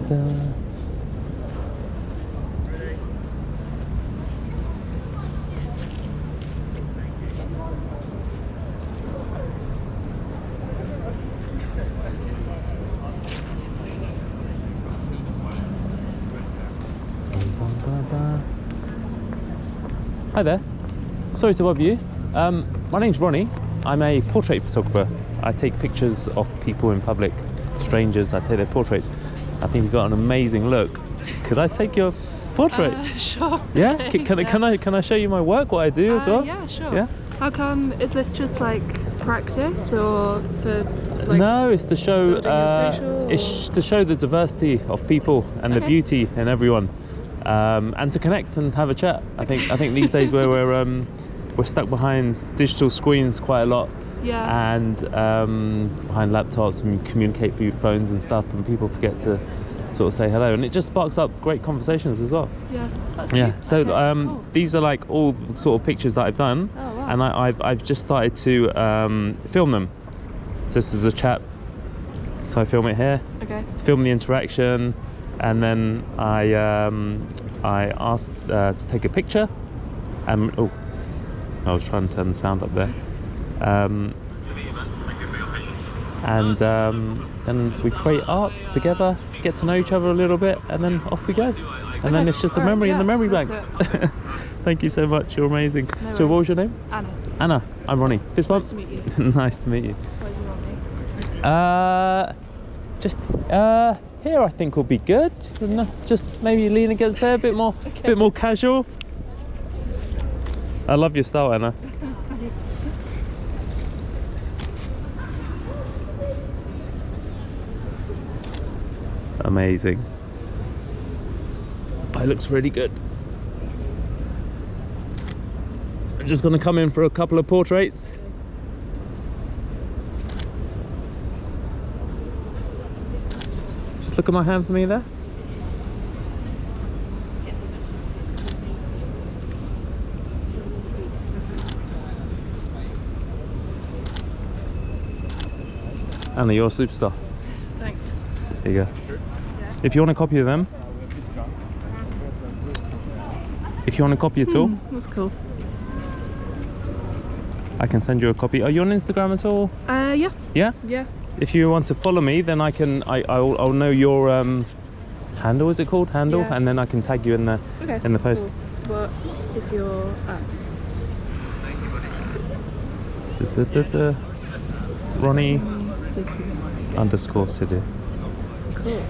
Hi there, sorry to bother you. My name's Ronnie. I'm a portrait photographer. I take pictures of people in public, strangers. I take their portraits. I think you've got an amazing look. Could I take your portrait? Sure. Yeah. Okay, Can I show you my work? What I do as well? Yeah, sure. Yeah. How come? Is this just like practice or for? Like, no, it's to show. Social, it's to show the diversity of people and the beauty in everyone. And to connect and have a chat. I think these days where we're stuck behind digital screens quite a lot, yeah, and behind laptops, and communicate through phones and stuff, and people forget to sort of say hello, and it just sparks up great conversations as well. Yeah, that's yeah. cute. So Okay, cool. these are like all sort of pictures that I've done, Oh, wow. and I've just started to film them. So this is a chat, so I film it here. Okay. Film the interaction. And then I asked to take a picture. Oh, I was trying to turn the sound up there. And then we create art together, get to know each other a little bit, and then off we go. And then it's just a memory in the memory banks. Thank you so much. You're amazing. No So, worries. what was your name? Anna. Anna. I'm Ronnie. Fist bump. Nice to meet you. Nice to meet you. Where's you Ronnie? Just here I think will be good. Just maybe lean against there a bit more, bit more casual. I love your style, Anna. Amazing. Oh, it looks really good. I'm just gonna come in for a couple of portraits. Look at my hand for me there. Anna, you're a superstar. Thanks. There you go. If you want a copy of them, if you want a copy at all, That's cool. I can send you a copy. Are you on Instagram at all? Yeah. Yeah? Yeah. If you want to follow me, then I'll know your handle, is it called? Handle? Yeah. And then I can tag you in the post. Cool. What is your Ronnie _City. Cool.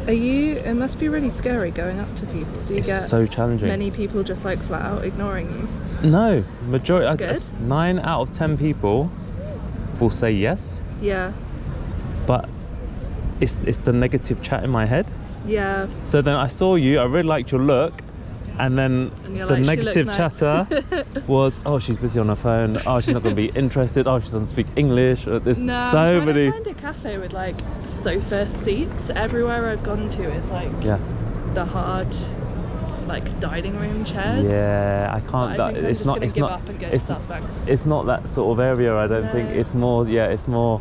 It must be really scary going up to people. Do you It's get so challenging. many people just like flat out ignoring you? No, majority. Good. 9 out of 10 people will say yes, Yeah. but it's the negative chat in my head. Yeah. So then I saw you, I really liked your look, and then And you're the like, "She negative looks nice." chatter was, oh, she's busy on her phone, oh, she's not going to be interested, oh, she doesn't speak English. There's No, so I'm many. trying to find a cafe with like sofa seats. Everywhere I've gone to is like Yeah. the hard like dining room chairs. Yeah, I But can't. I think I'm It's just not. gonna It's give not. up and go to It's, South Bank. it's not that sort of area. I don't think. No. It's more. Yeah, it's more.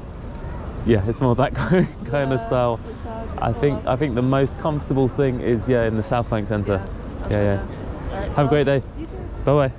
Yeah, it's more that kind of style. I think the most comfortable thing is in the South Bank Centre. I'll try Yeah. that. Alright, Have a great day. You too. Bye bye.